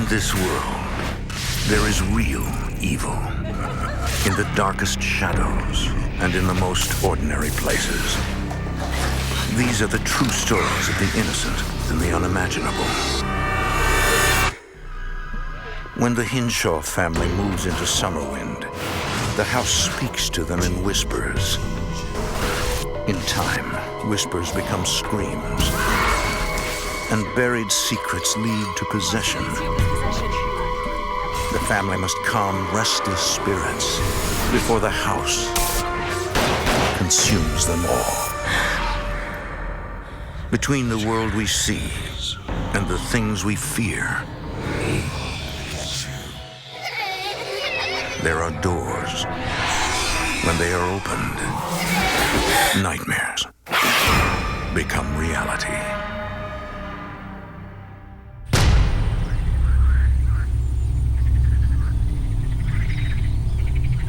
this world, there is real evil in the darkest shadows and in the most ordinary places. These are the true stories of the innocent and the unimaginable. When the Hinshaw family moves into Summerwind, the house speaks to them in whispers. In time, whispers become screams, and buried secrets lead to possession. The family must calm restless spirits before the house consumes them all. Between the world we see and the things we fear, there are doors. When they are opened, nightmares become reality.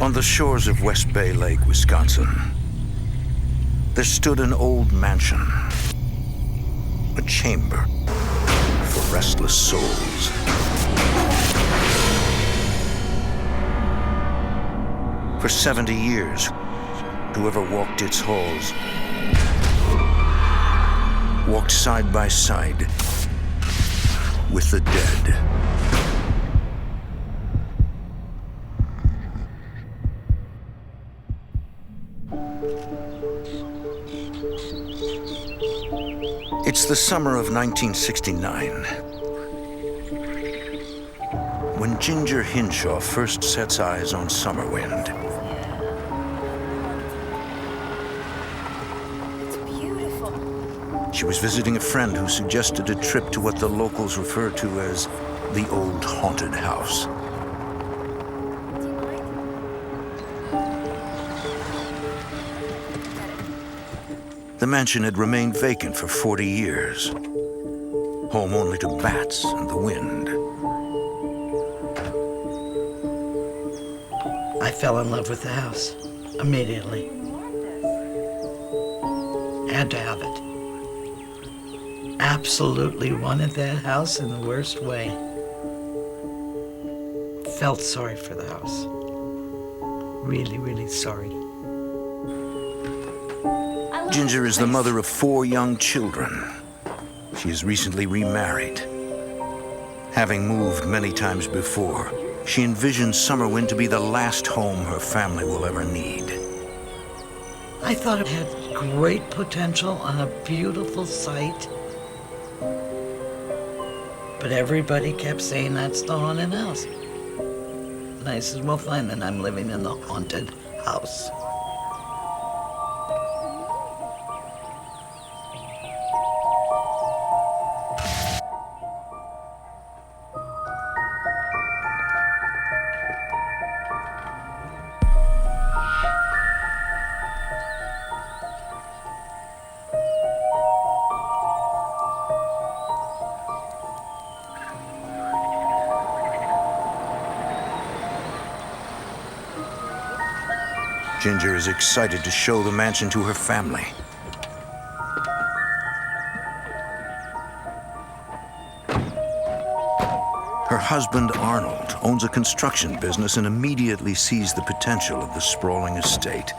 On the shores of West Bay Lake, Wisconsin, there stood an old mansion, a chamber for restless souls. For 70 years, whoever walked its halls walked side by side with the dead. It's the summer of 1969, when Ginger Hinshaw first sets eyes on Summerwind. It's beautiful. She was visiting a friend who suggested a trip to what the locals refer to as the old haunted house. The mansion had remained vacant for 40 years, home only to bats and the wind. I fell in love with the house immediately. Had to have it. Absolutely wanted that house in the worst way. Felt sorry for the house. Really, really sorry. Ginger is the mother of 4 young children. She is recently remarried. Having moved many times before, she envisions Summerwind to be the last home her family will ever need. I thought it had great potential on a beautiful site. But everybody kept saying that's the haunted house. And I said, well, fine, then I'm living in the haunted house. Ginger is excited to show the mansion to her family. Her husband, Arnold, owns a construction business and immediately sees the potential of the sprawling estate.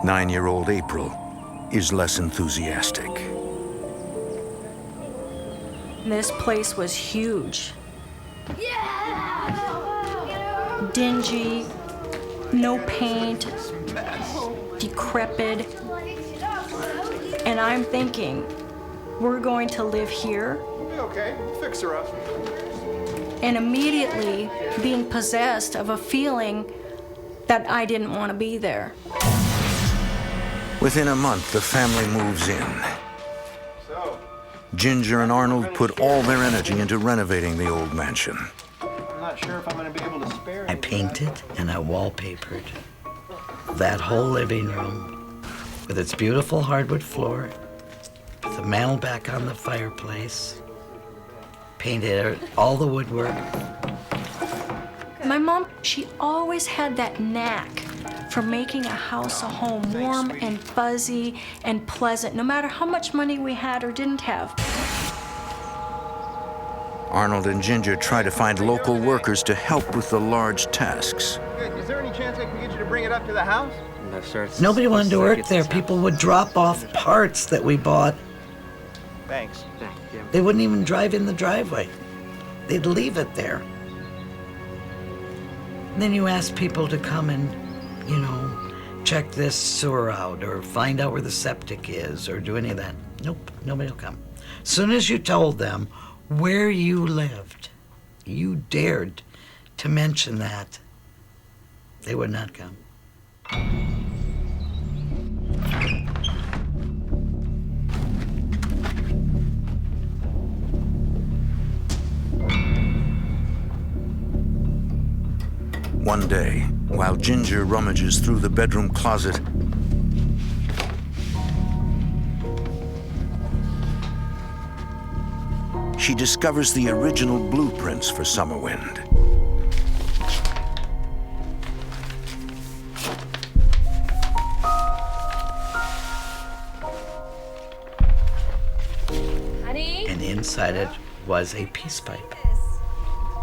9-year-old April is less enthusiastic. This place was huge. Dingy, no paint, decrepit. And I'm thinking, we're going to live here? We'll be okay. We'll fix her up. And immediately being possessed of a feeling that I didn't want to be there. Within a month, the family moves in. Ginger and Arnold put all their energy into renovating the old mansion. I'm not sure if I'm going to be able to spare I painted and I wallpapered that whole living room with its beautiful hardwood floor, with the mantel back on the fireplace, painted all the woodwork. My mom, she always had that knack for making a house a home, warm and fuzzy and pleasant, no matter how much money we had or didn't have. Arnold and Ginger try to find local workers to help with the large tasks. Good. Is there any chance I can get you to bring it up to the house? No, sir. Nobody wanted to work there. People would drop off parts that we bought. Thanks. Thank you. They wouldn't even drive in the driveway. They'd leave it there. And then you ask people to come and, check this sewer out or find out where the septic is or do any of that. Nope, nobody will come. As soon as you told them where you lived, you dared to mention that, they would not come. One day, while Ginger rummages through the bedroom closet, she discovers the original blueprints for Summerwind. Honey? And inside it was a peace pipe.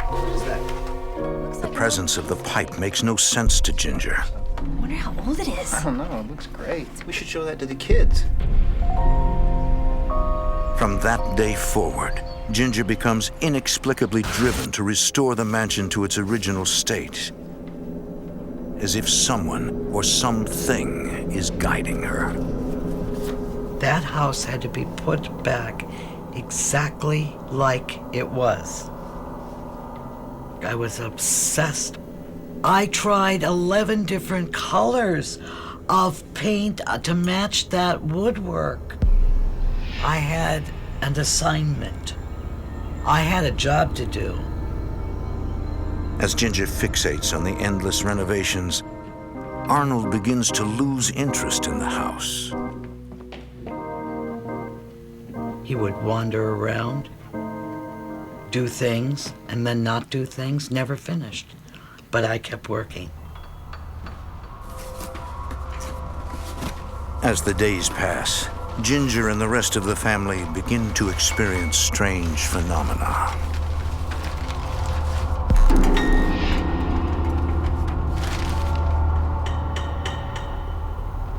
What is that? The presence of the pipe makes no sense to Ginger. I wonder how old it is. I don't know. It looks great. We should show that to the kids. From that day forward, Ginger becomes inexplicably driven to restore the mansion to its original state, as if someone or something is guiding her. That house had to be put back exactly like it was. I was obsessed. I tried 11 different colors of paint to match that woodwork. I had an assignment. I had a job to do. As Ginger fixates on the endless renovations, Arnold begins to lose interest in the house. He would wander around, do things, and then not do things, never finished. But I kept working. As the days pass, Ginger and the rest of the family begin to experience strange phenomena.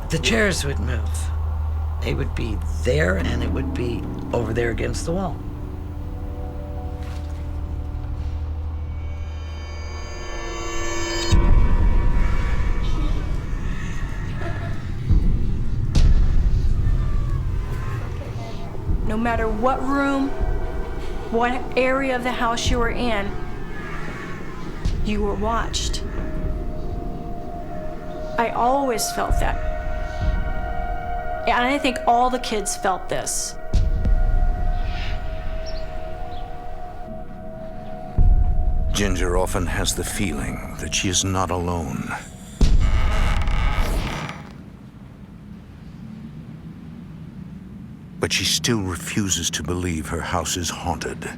The chairs would move. They would be there, and it would be over there against the wall. No matter what room, what area of the house you were in, you were watched. I always felt that. And I think all the kids felt this. Ginger often has the feeling that she is not alone. But she still refuses to believe her house is haunted.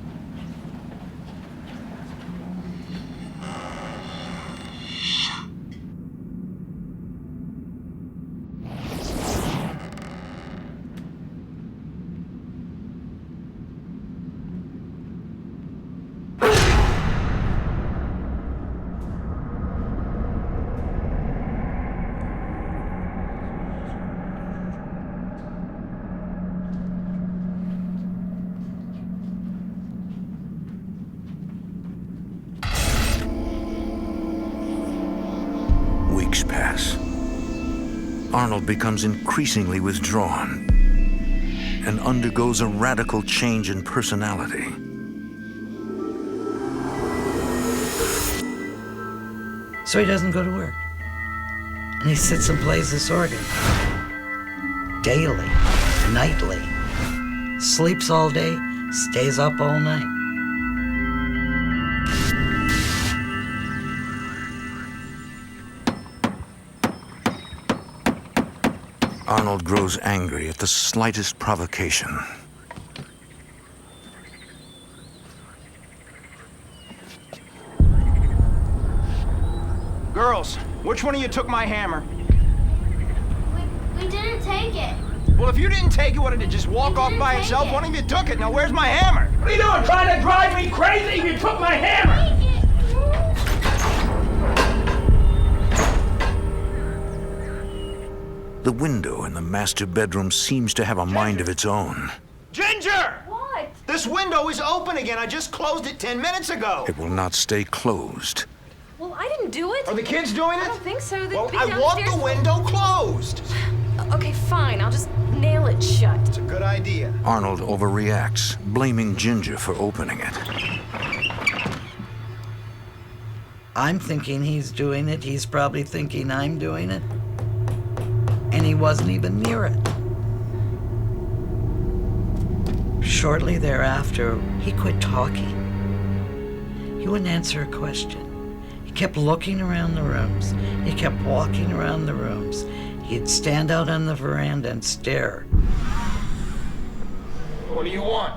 Weeks pass. Arnold becomes increasingly withdrawn and undergoes a radical change in personality. So he doesn't go to work. And he sits and plays this organ. Daily, nightly. Sleeps all day, stays up all night. Arnold grows angry at the slightest provocation. Girls, which one of you took my hammer? We didn't take it. Well, if you didn't take it, what, did it just walk off by itself? One of you took it. Now, where's my hammer? What are you doing, trying to drive me crazy? You took my hammer! The window in the master bedroom seems to have a mind of its own. Ginger! What? This window is open again. I just closed it 10 minutes ago. It will not stay closed. Well, I didn't do it. Are the kids doing it? I don't think so. They'd Well, be I want the downstairs. window closed. Okay, fine. I'll just nail it shut. It's a good idea. Arnold overreacts, blaming Ginger for opening it. I'm thinking he's doing it. He's probably thinking I'm doing it. And he wasn't even near it. Shortly thereafter, he quit talking. He wouldn't answer a question. He kept looking around the rooms. He kept walking around the rooms. He'd stand out on the veranda and stare. What do you want?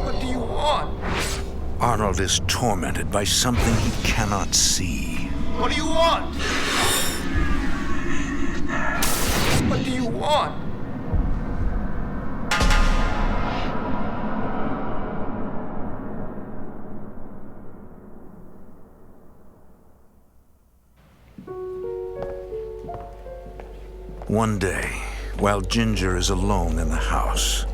What do you want? Arnold is tormented by something he cannot see. What do you want? What do you want? One day, while Ginger is alone in the house,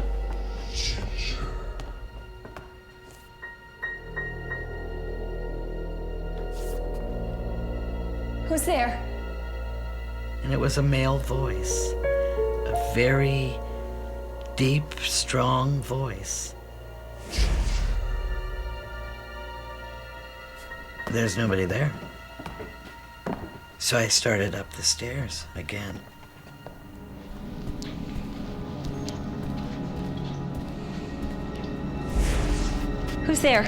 Who's there? And it was a male voice. A very deep, strong voice. There's nobody there. So I started up the stairs again. Who's there?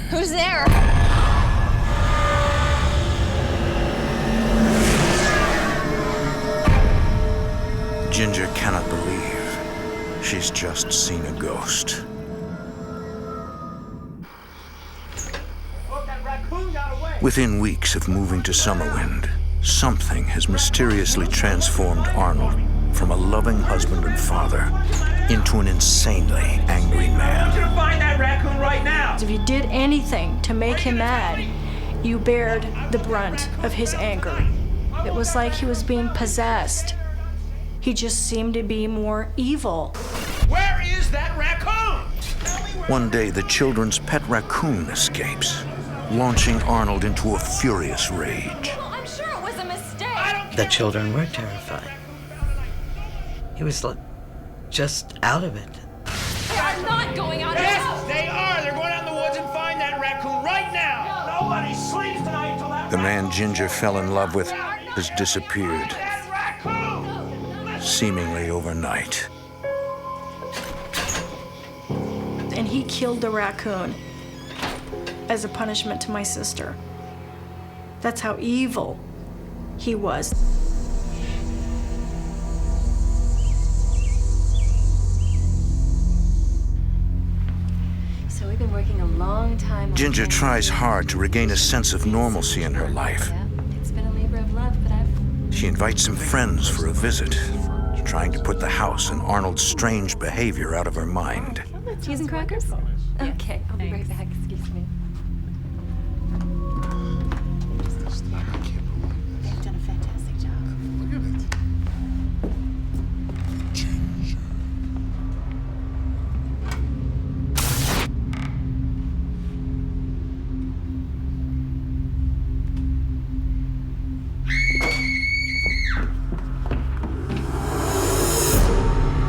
Who's there? Ginger cannot believe she's just seen a ghost. Look, that raccoon got away. Within weeks of moving to Summerwind, something has mysteriously transformed Arnold from a loving husband and father into an insanely angry man. I'm gonna find that raccoon right now. If you did anything to make him mad, you bared the brunt of his anger. It was like he was being possessed. He just seemed to be more evil. Where is that raccoon? One day, the children's pet raccoon escapes, launching Arnold into a furious rage. Well, I'm sure it was a mistake. The children were terrified. He was just out of it. They are not going out of the Yes, house. they are. They're going out in the woods and find that raccoon right now. Nobody sleeps tonight until that. The man Ginger fell in love with has disappeared, That raccoon. seemingly overnight. And he killed the raccoon as a punishment to my sister. That's how evil he was. So we've been working a long time. on Ginger this. tries hard to regain a sense of normalcy in her life. Yeah, it's been a labor of love, but I've. She invites some friends for a visit, trying to put the house and Arnold's strange behavior out of her mind. Cheese and crackers? Okay, I'll be right back. Excuse me. They've done a fantastic job.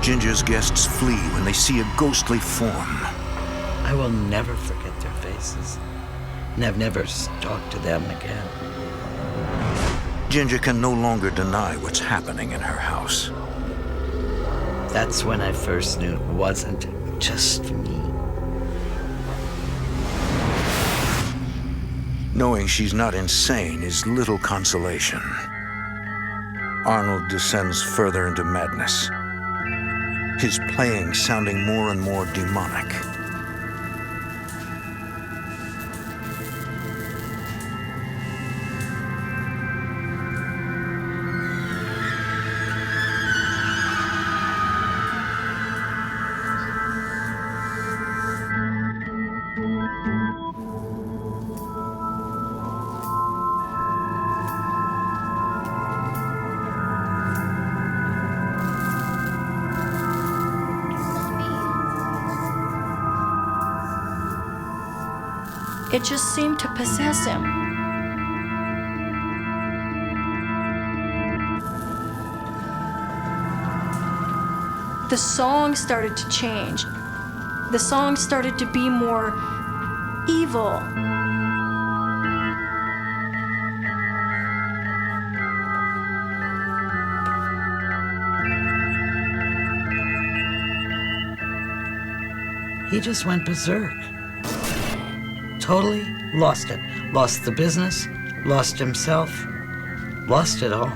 Ginger's guests flee when they see a ghostly form. I will never forget their faces, and I've never talked to them again. Ginger can no longer deny what's happening in her house. That's when I first knew it wasn't just me. Knowing she's not insane is little consolation. Arnold descends further into madness, his playing sounding more and more demonic. It just seemed to possess him. The song started to change. The song started to be more evil. He just went berserk. Totally lost it. Lost the business, lost himself, lost it all.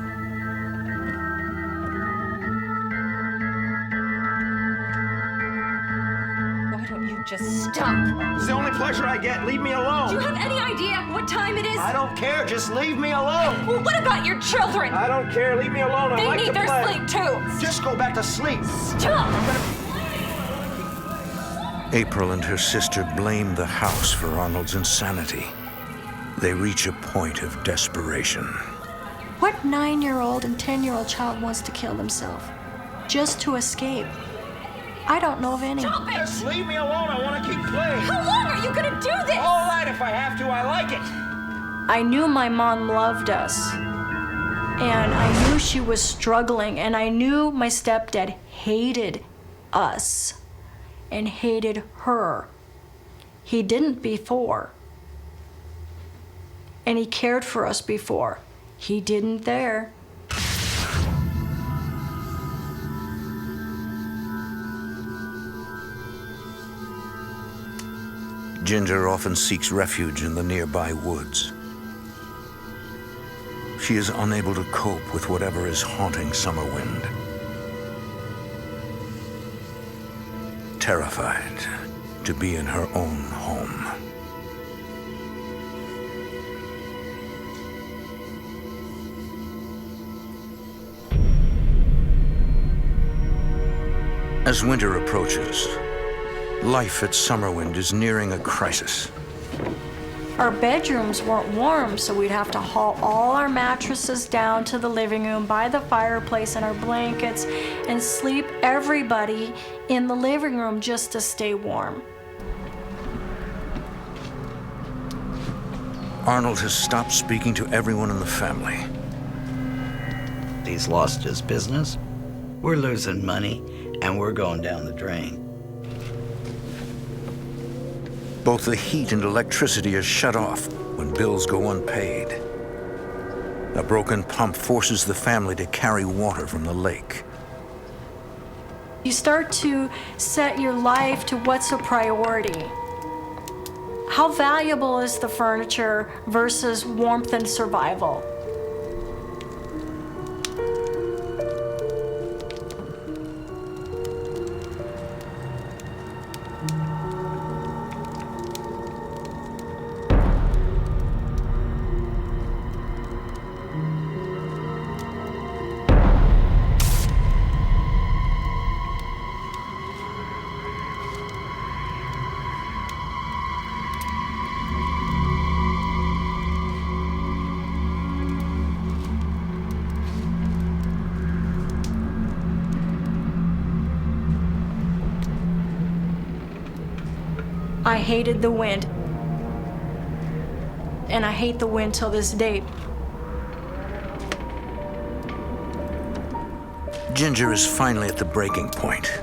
Why don't you just stop? It's the only pleasure I get. Leave me alone. Do you have any idea what time it is? I don't care. Just leave me alone. Well, what about your children? I don't care. Leave me alone. I They like need to their play. sleep too. Just go back to sleep. Stop! April and her sister blame the house for Arnold's insanity. They reach a point of desperation. What 9-year-old and 10-year-old child wants to kill themselves just to escape? I don't know of any. Stop it! Just leave me alone. I want to keep playing. How long are you gonna do this? All right, if I have to. I like it. I knew my mom loved us, and I knew she was struggling, and I knew my stepdad hated us and hated her. He didn't before. And he cared for us before. He didn't there. Ginger often seeks refuge in the nearby woods. She is unable to cope with whatever is haunting Summerwind. Terrified to be in her own home. As winter approaches, life at Summerwind is nearing a crisis. Our bedrooms weren't warm, so we'd have to haul all our mattresses down to the living room by the fireplace and our blankets and sleep everybody in the living room just to stay warm. Arnold has stopped speaking to everyone in the family. He's lost his business, we're losing money, and we're going down the drain. Both the heat and electricity are shut off when bills go unpaid. A broken pump forces the family to carry water from the lake. You start to set your life to what's a priority. How valuable is the furniture versus warmth and survival? I hated the wind. And I hate the wind till this day. Ginger is finally at the breaking point.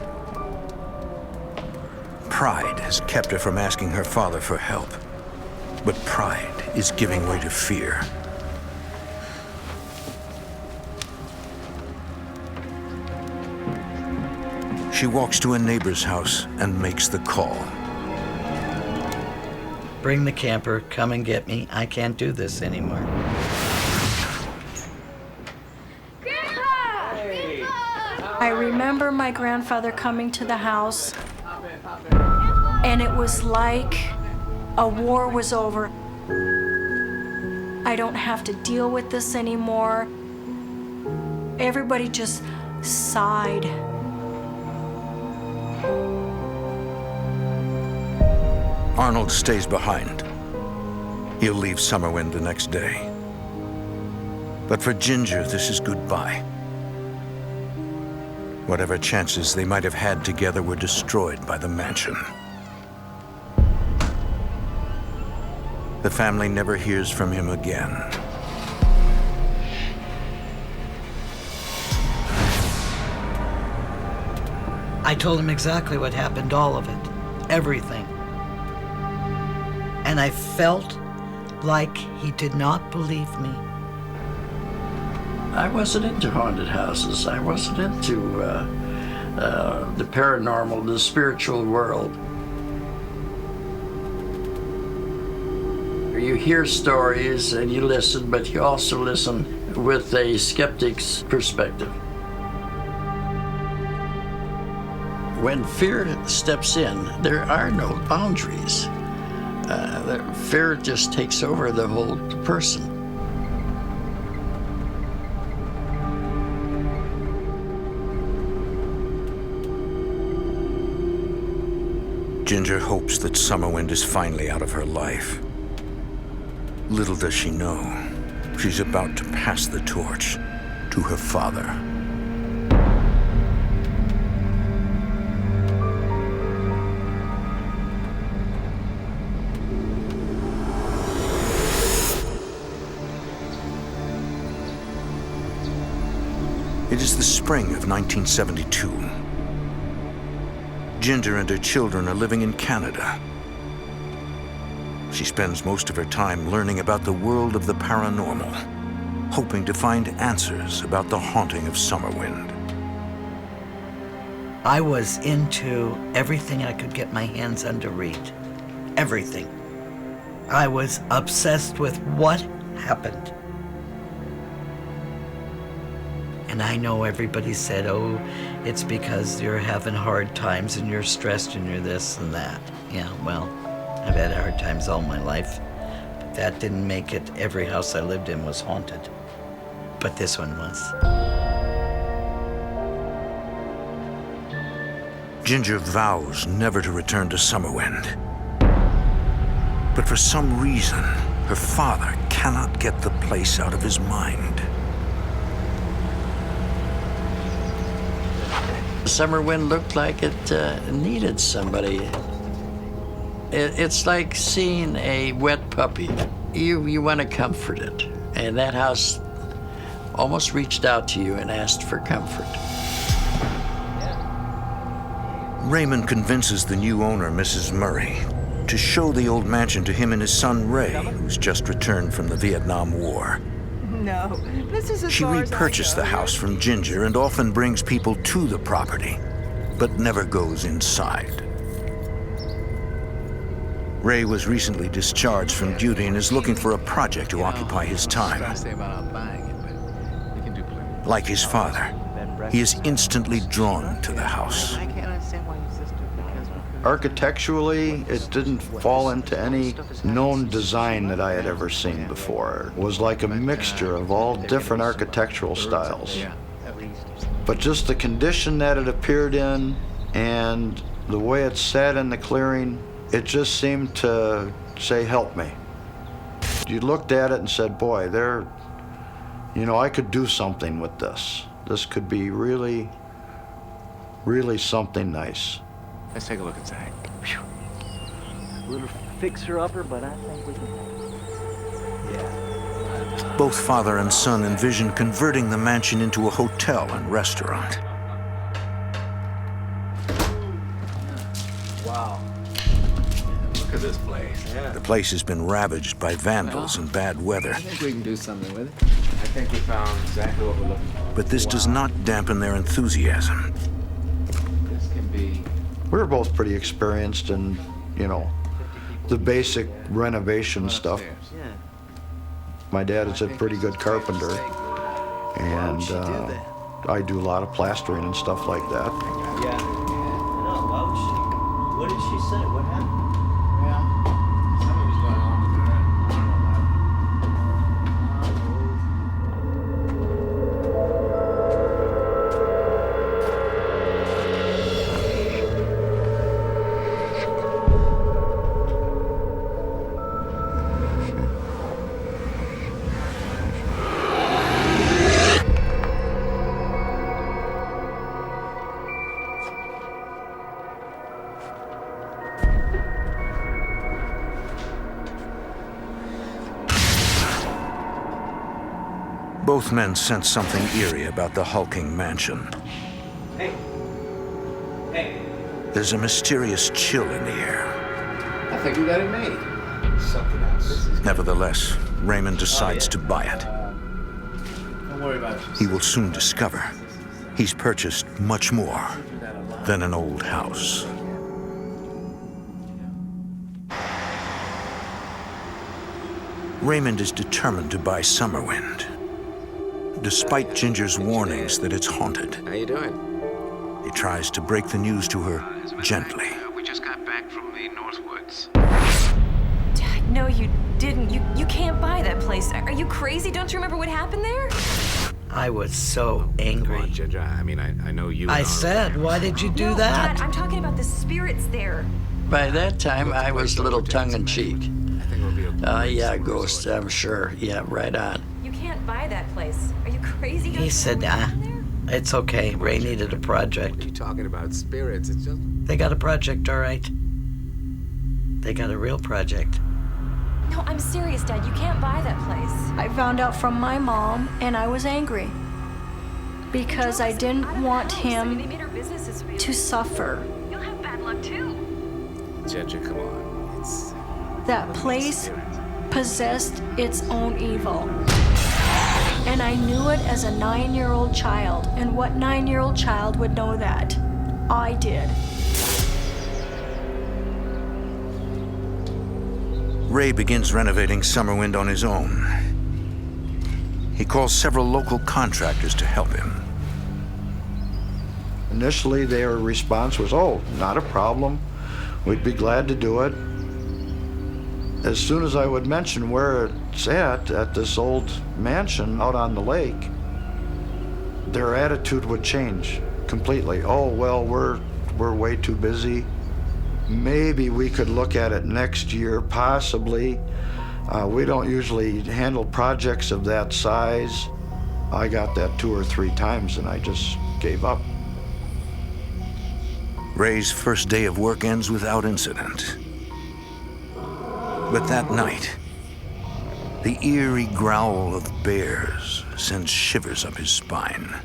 Pride has kept her from asking her father for help, but pride is giving way to fear. She walks to a neighbor's house and makes the call. Bring the camper, come and get me. I can't do this anymore. I remember my grandfather coming to the house, and it was like a war was over. I don't have to deal with this anymore. Everybody just sighed. Arnold stays behind. He'll leave Summerwind the next day. But for Ginger, this is goodbye. Whatever chances they might have had together were destroyed by the mansion. The family never hears from him again. I told him exactly what happened, all of it, everything. And I felt like he did not believe me. I wasn't into haunted houses. I wasn't into the paranormal, the spiritual world. You hear stories and you listen, but you also listen with a skeptic's perspective. When fear steps in, there are no boundaries. Fear just takes over the whole person. Ginger hopes that Summerwind is finally out of her life. Little does she know, she's about to pass the torch to her father. It is the spring of 1972. Ginger and her children are living in Canada. She spends most of her time learning about the world of the paranormal, hoping to find answers about the haunting of Summerwind. I was into everything I could get my hands on to read. Everything. I was obsessed with what happened. And I know everybody said, oh, it's because you're having hard times and you're stressed and you're this and that. Yeah, well, I've had hard times all my life. But that didn't make it every house I lived in was haunted. But this one was. Ginger vows never to return to Summerwind. But for some reason, her father cannot get the place out of his mind. Summerwind looked like it needed somebody. It's like seeing a wet puppy. You want to comfort it. And that house almost reached out to you and asked for comfort. Raymond convinces the new owner, Mrs. Murray, to show the old mansion to him and his son Ray, who's just returned from the Vietnam War. No, this is as She far as I repurchased go. the house from Ginger and often brings people to the property, but never goes inside. Ray was recently discharged from duty and is looking for a project to occupy his time. Like his father, he is instantly drawn to the house. Architecturally, it didn't fall into any known design that I had ever seen before. It was like a mixture of all different architectural styles. But just the condition that it appeared in and the way it sat in the clearing, it just seemed to say, help me. You looked at it and said, boy, I could do something with this. This could be really, really something nice. Let's take a look inside. Whew. A little fixer-upper, but I think we can. Yeah. Both father and son envision converting the mansion into a hotel and restaurant. Wow. Look at this place. Yeah. The place has been ravaged by vandals and bad weather. I think we can do something with it. I think we found exactly what we're looking for. But this does not dampen their enthusiasm. This can be... We were both pretty experienced in, you know, the basic renovation stuff. My dad is a pretty good carpenter, and I do a lot of plastering and stuff like that. Yeah. No, why would she? What did she say? What happened? Yeah. Something was going on with her. I don't know about Both men sense something eerie about the hulking mansion. Hey. Hey. There's a mysterious chill in the air. I think we got it made. Something else. Nevertheless, Raymond decides to buy it. Don't worry about it. He will soon discover he's purchased much more than an old house. Raymond is determined to buy Summerwind, despite Ginger's warnings that it's haunted. How you doing? He tries to break the news to her gently. We just got back from the Northwoods. Dad, no, you didn't. You can't buy that place. Are you crazy? Don't you remember what happened there? I was so angry. Come on, Ginger. I mean, I know you... I said, why did you do No, that? Dad, I'm talking about the spirits there. By that time, I was a little tongue-in-cheek. I think we'll be okay. Yeah, ghost, I'm sure. Yeah, right on. You can't buy that place. Are you crazy? Don't He you said, know what happened there? it's okay. Ray needed a What are project. you talking about? Spirits. It's just... They got a project, all right. They got a real project. No, I'm serious, Dad. You can't buy that place. I found out from my mom, and I was angry because I didn't want him to suffer. You'll have bad luck too. Ginger, come on. It's... That place possessed its own evil. And I knew it as a 9-year-old child. And what 9-year-old child would know that? I did. Ray begins renovating Summerwind on his own. He calls several local contractors to help him. Initially, their response was, oh, not a problem. We'd be glad to do it. As soon as I would mention where it's at this old mansion out on the lake, their attitude would change completely. Oh, well, we're way too busy. Maybe we could look at it next year, possibly. We don't usually handle projects of that size. I got that 2 or 3 times and I just gave up. Ray's first day of work ends without incident. But that night, the eerie growl of bears sends shivers up his spine.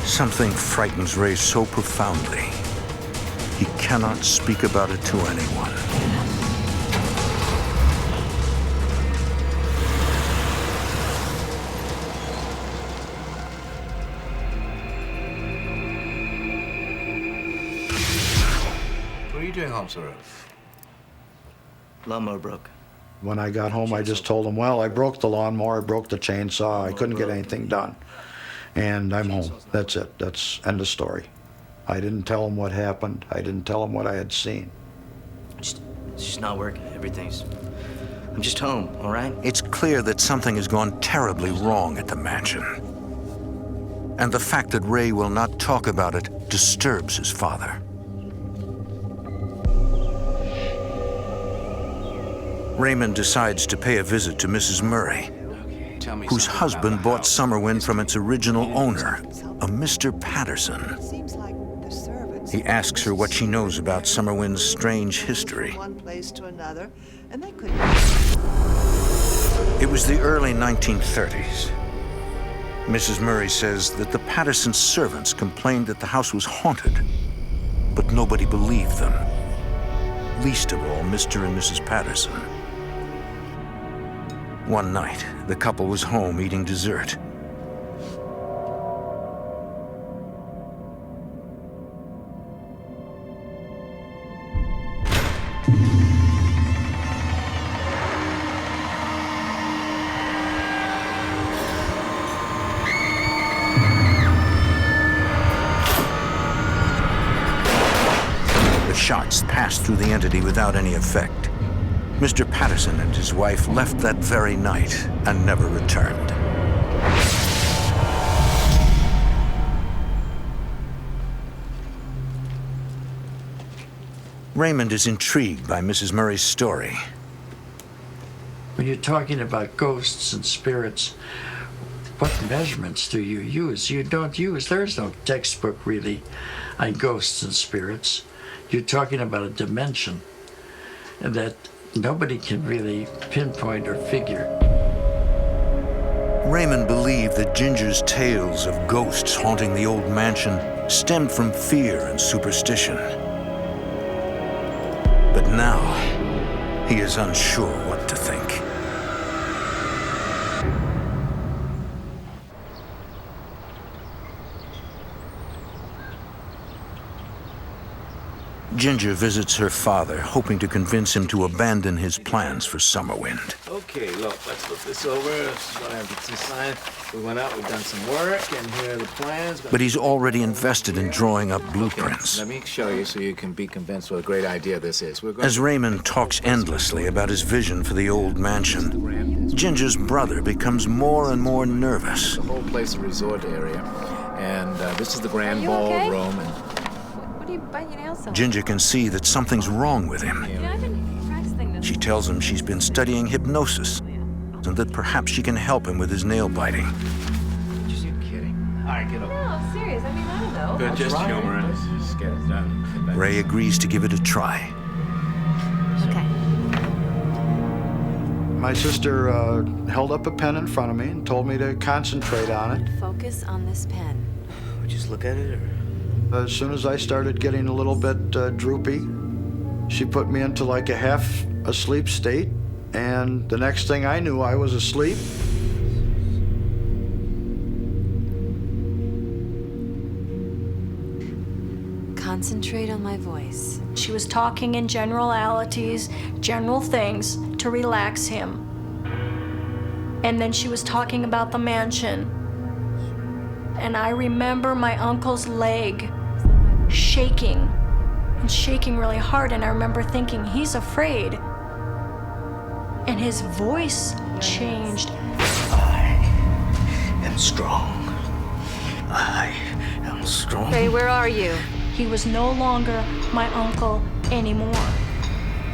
Something frightens Ray so profoundly, he cannot speak about it to anyone. What are you doing home, sir? Lawnmower broke. When I got home, I just told him, well, I broke the lawnmower, I broke the chainsaw, I couldn't get anything done. And I'm home. That's it. That's end of story. I didn't tell him what happened. I didn't tell him what I had seen. It's just not working. I'm just home, all right? It's clear that something has gone terribly wrong at the mansion. And the fact that Ray will not talk about it disturbs his father. Raymond decides to pay a visit to Mrs. Murray, whose husband bought Summerwind from its original owner, a Mr. Patterson. He asks her what she knows about Summerwind's strange history. One place to another, and they could. It was the early 1930s. Mrs. Murray says that the Patterson servants complained that the house was haunted, but nobody believed them, least of all Mr. and Mrs. Patterson. One night, the couple was home eating dessert. The shots passed through the entity without any effect. Mr. Patterson and his wife left that very night and never returned. Raymond is intrigued by Mrs. Murray's story. When you're talking about ghosts and spirits, what measurements do you use? You don't use, there's no textbook really on ghosts and spirits. You're talking about a dimension that nobody can really pinpoint or figure. Raymond believed that Ginger's tales of ghosts haunting the old mansion stemmed from fear and superstition. But now, he is unsure what to think. Ginger visits her father, hoping to convince him to abandon his plans for Summerwind. Okay, look, let's look this over. This is what I have to sign. We went out, we've done some work, and here are the plans. But he's already invested in drawing up blueprints. Let me show you so you can be convinced what a great idea this is. As Raymond talks endlessly about his vision for the old mansion, Ginger's brother becomes more and more nervous. The whole place a resort area, and this is the grand okay? ballroom. And What are you biting your nails so? Ginger can see that something's wrong with him. You know, I've been practicing this. She tells him she's been studying hypnosis and that perhaps she can help him with his nail biting. just you kidding. All right, get over. No, I'm serious. I mean, I don't know. Good, just humor it. Just get it done. Ray agrees to give it a try. Okay. My sister held up a pen in front of me and told me to concentrate on it. Focus on this pen. We just look at it, or? As soon as I started getting a little bit droopy, she put me into like a half asleep state, and the next thing I knew, I was asleep. Concentrate on my voice. She was talking in generalities, general things to relax him. And then she was talking about the mansion. And I remember my uncle's leg shaking, and shaking really hard, and I remember thinking, he's afraid. And his voice changed. I am strong. I am strong. Ray, where are you? He was no longer my uncle anymore.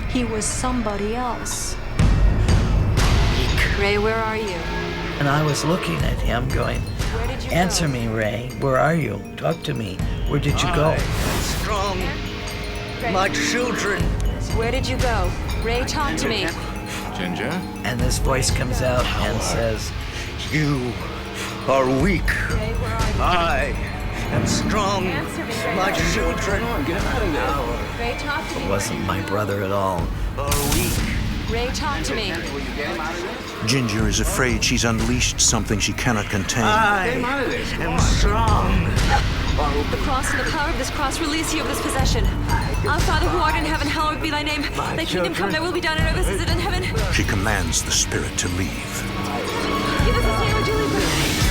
He was somebody else. Ray, where are you? And I was looking at him going, Where did you answer go? me, Ray. Where are you? Talk to me. Where did you go? I am strong. Ray, My children. where did you go? Ray, talk to me. Ginger? And this voice comes out and says, You are weak. Ray, where are you? I am strong. Answer me, Ray. My children Get him out of there. Ray, talk to me. it wasn't my brother at all. are weak. Ray, talk to me. Ginger is afraid she's unleashed something she cannot contain. I am strong. The cross and the power of this cross release you of this possession. Our Father who art in heaven, hallowed be thy name. Thy kingdom come, thy will be done on earth as it is in heaven. She commands the spirit to leave. Give us this name or Julie.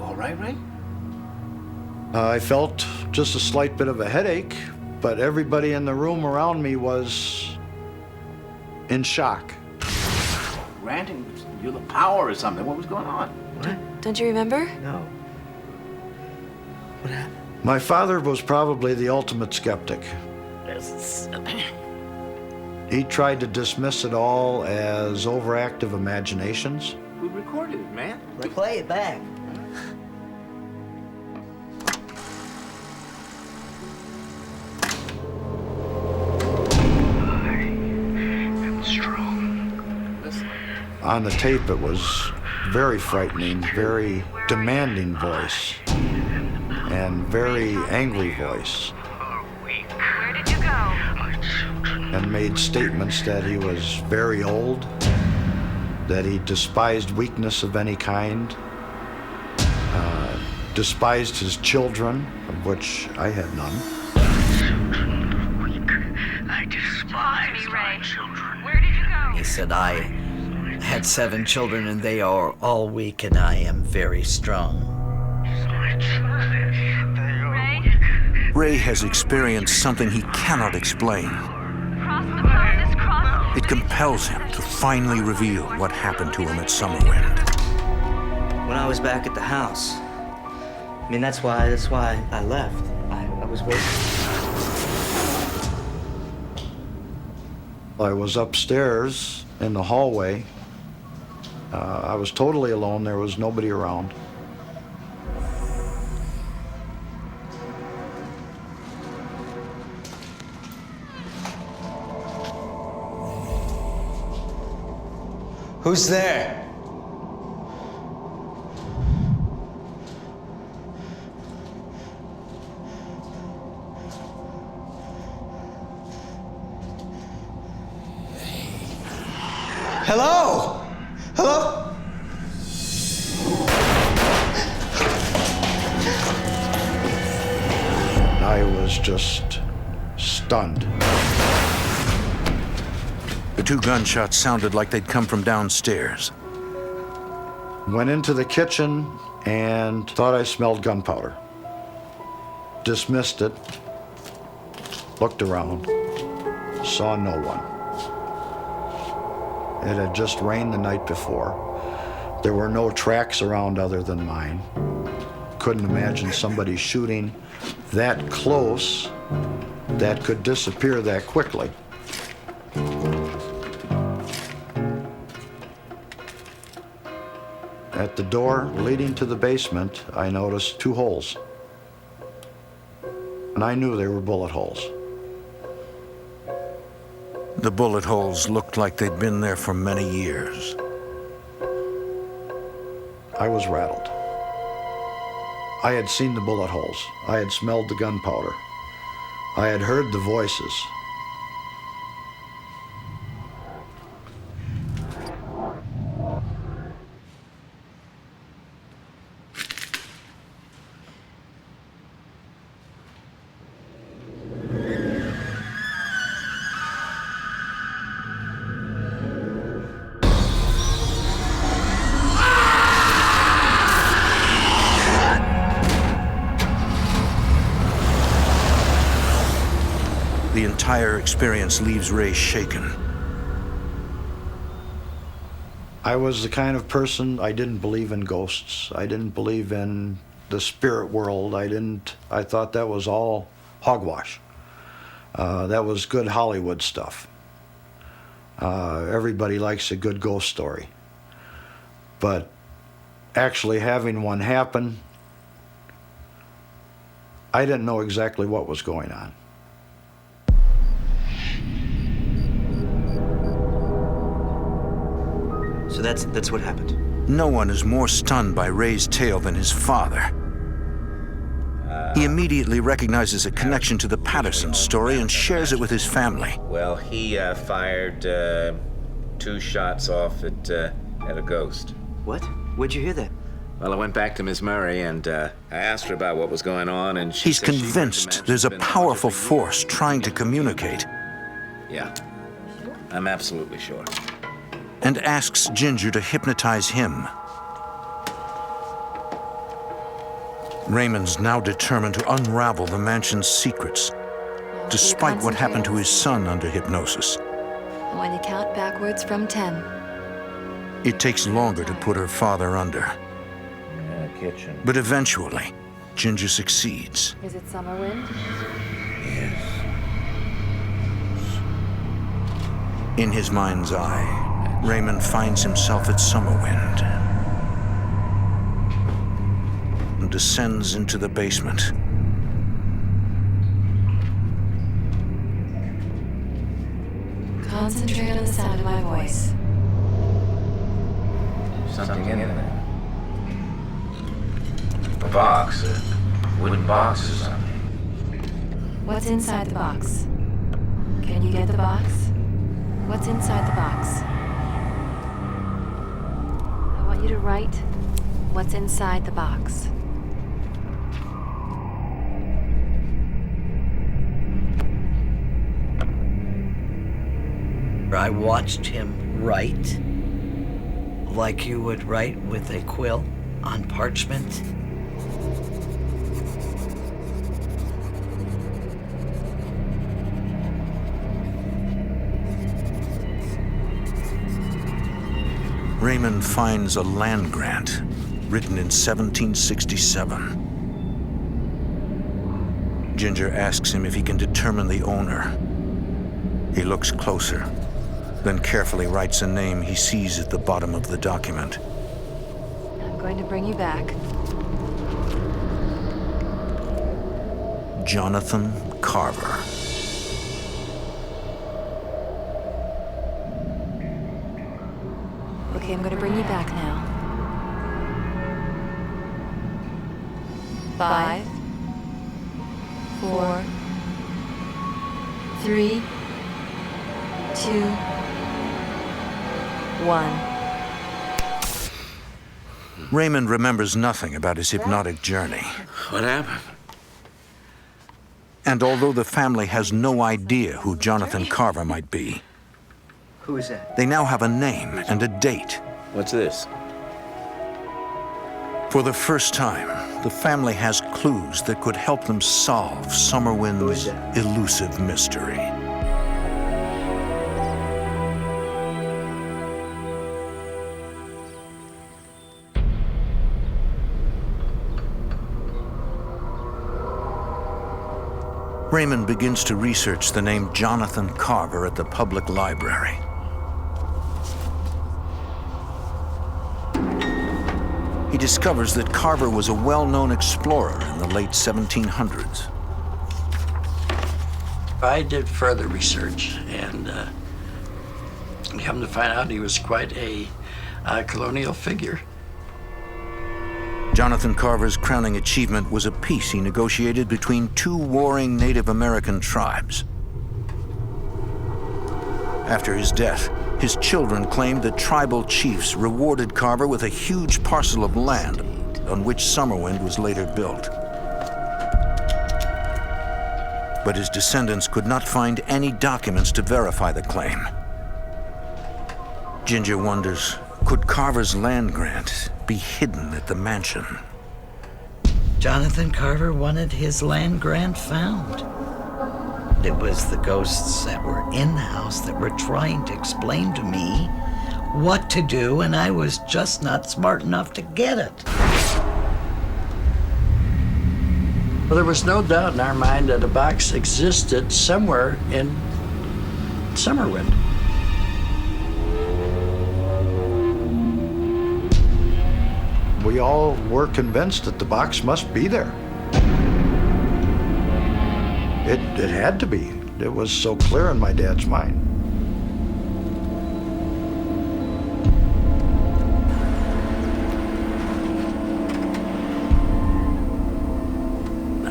All right, Ray? I felt just a slight bit of a headache, but everybody in the room around me was in shock. Ranting, you're the power or something. What was going on? Don't you remember? No. What happened? My father was probably the ultimate skeptic. He tried to dismiss it all as overactive imaginations. We recorded it, man. Play it back. On the tape, it was very frightening, very demanding voice, and very angry voice. Where did you go? And made statements that he was very old, that he despised weakness of any kind, despised his children, of which I had none. I despise my children. Where did you go? He said, I had 7 children and they are all weak and I am very strong. Ray has experienced something he cannot explain. Cross the power of this cross. It compels him to finally reveal what happened to him at Summerwind. When I was back at the house, I mean, that's why I left. I was waiting. I was upstairs in the hallway. I was totally alone. There was nobody around. Who's there? Hello? Hello? I was just stunned. The 2 gunshots sounded like they'd come from downstairs. Went into the kitchen and thought I smelled gunpowder. Dismissed it. Looked around. Saw no one. It had just rained the night before. There were no tracks around other than mine. Couldn't imagine somebody shooting that close that could disappear that quickly. At the door leading to the basement, I noticed 2 holes. And I knew they were bullet holes. The bullet holes looked like they'd been there for many years. I was rattled. I had seen the bullet holes. I had smelled the gunpowder. I had heard the voices. The entire experience leaves Ray shaken. I was the kind of person, I didn't believe in ghosts. I didn't believe in the spirit world. I thought that was all hogwash. That was good Hollywood stuff. Everybody likes a good ghost story. But actually having one happen, I didn't know exactly what was going on. So that's what happened. No one is more stunned by Ray's tale than his father. He immediately recognizes a connection to the Patterson story and shares it with his family. Well, he fired 2 shots off at a ghost. What? Where'd you hear that? Well, I went back to Miss Murray and I asked her about what was going on, and she He's said convinced there's a powerful force trying to communicate. Yeah, I'm absolutely sure. And asks Ginger to hypnotize him. Raymond's now determined to unravel the mansion's secrets, despite what happened to his son under hypnosis. When you count backwards from 10. It takes longer to put her father under. Kitchen. But eventually, Ginger succeeds. Is it Summerwind? Yes. In his mind's eye, Raymond finds himself at Summerwind and descends into the basement. Concentrate on the sound of my voice. Something in there. A box, a wooden box or something. What's inside the box? Can you get the box? What's inside the box? I want you to write what's inside the box. I watched him write like you would write with a quill on parchment. Raymond finds a land grant written in 1767. Ginger asks him if he can determine the owner. He looks closer, then carefully writes a name he sees at the bottom of the document. I'm going to bring you back. Jonathan Carver. Okay, I'm going to bring you back now. 5, 4, 3, 2, 1. Raymond remembers nothing about his hypnotic journey. What happened? And although the family has no idea who Jonathan Carver might be, Who is that? they now have a name and a date. What's this? For the first time, the family has clues that could help them solve Summerwind's elusive mystery. Raymond begins to research the name Jonathan Carver at the public library. He discovers that Carver was a well-known explorer in the late 1700s. I did further research and come to find out he was quite a colonial figure. Jonathan Carver's crowning achievement was a peace he negotiated between 2 warring Native American tribes. After his death, his children claimed that tribal chiefs rewarded Carver with a huge parcel of land on which Summerwind was later built. But his descendants could not find any documents to verify the claim. Ginger wonders, could Carver's land grant be hidden at the mansion? Jonathan Carver wanted his land grant found. It was the ghosts that were in the house that were trying to explain to me what to do, and I was just not smart enough to get it. Well, there was no doubt in our mind that a box existed somewhere in Summerwind. We all were convinced that the box must be there. It had to be. It was so clear in my dad's mind.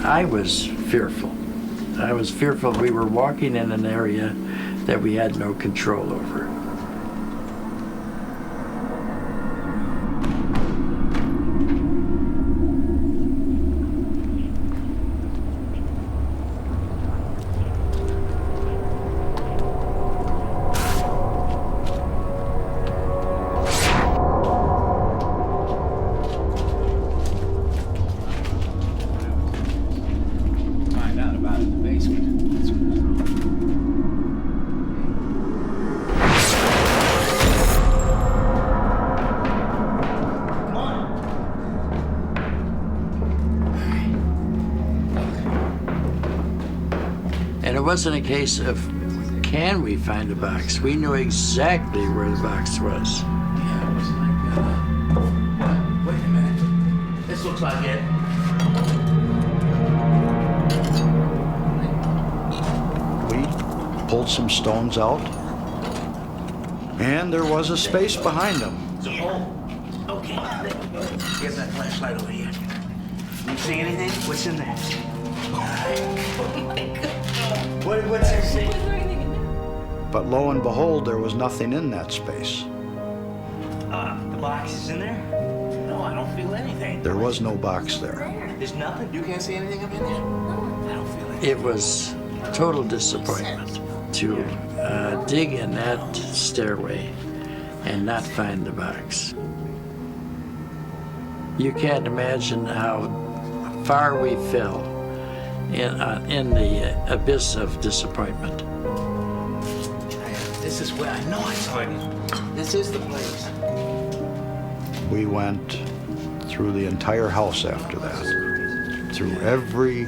I was fearful. I was fearful we were walking in an area that we had no control over. Find out about it in the basement. And it wasn't a case of, can we find a box? We knew exactly where the box was. Yeah, it was like, wait a minute. This looks like it. We pulled some stones out, and there was a space behind them. It's a hole. Okay. Get that flashlight over here. You see anything? What's in there? Oh my God. What's it say? But lo and behold, there was nothing in that space. The box is in there? No, I don't feel anything. There was no box there. There's nothing? You can't see anything up in there? I don't feel anything. It was total disappointment to dig in that stairway and not find the box. You can't imagine how far we fell in the abyss of disappointment. This is where I know I saw it. This is the place. We went through the entire house after that, through every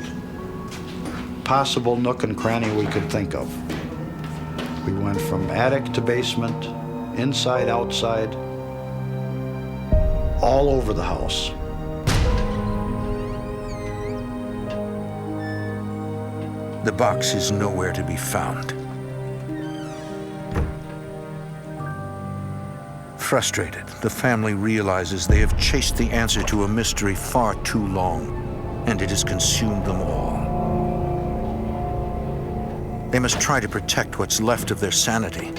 possible nook and cranny we could think of. We went from attic to basement, inside, outside, all over the house. The box is nowhere to be found. Frustrated, the family realizes they have chased the answer to a mystery far too long, and it has consumed them all. They must try to protect what's left of their sanity,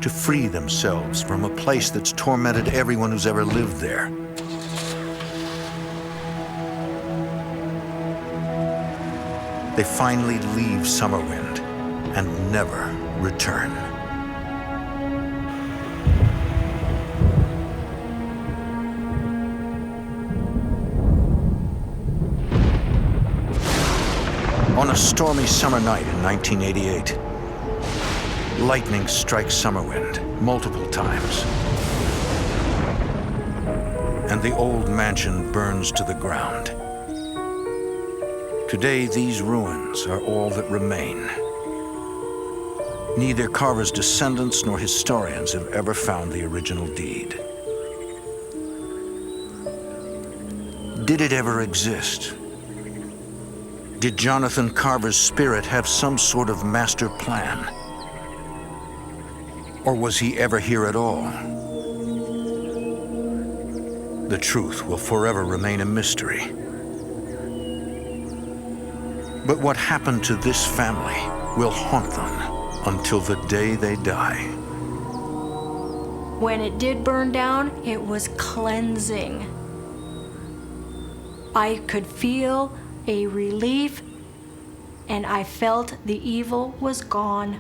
to free themselves from a place that's tormented everyone who's ever lived there. They finally leave Summerwind and never return. On a stormy summer night in 1988, lightning strikes Summerwind multiple times, and the old mansion burns to the ground. Today, these ruins are all that remain. Neither Carver's descendants nor historians have ever found the original deed. Did it ever exist? Did Jonathan Carver's spirit have some sort of master plan? Or was he ever here at all? The truth will forever remain a mystery. But what happened to this family will haunt them until the day they die. When it did burn down, it was cleansing. I could feel a relief, and I felt the evil was gone.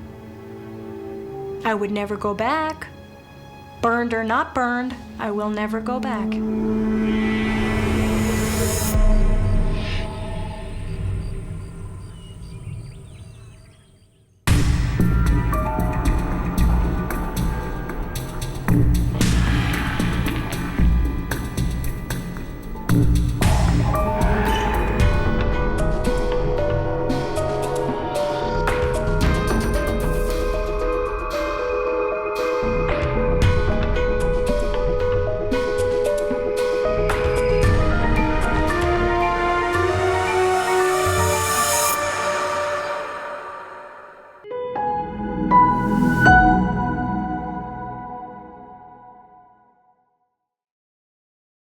I would never go back. Burned or not burned, I will never go back.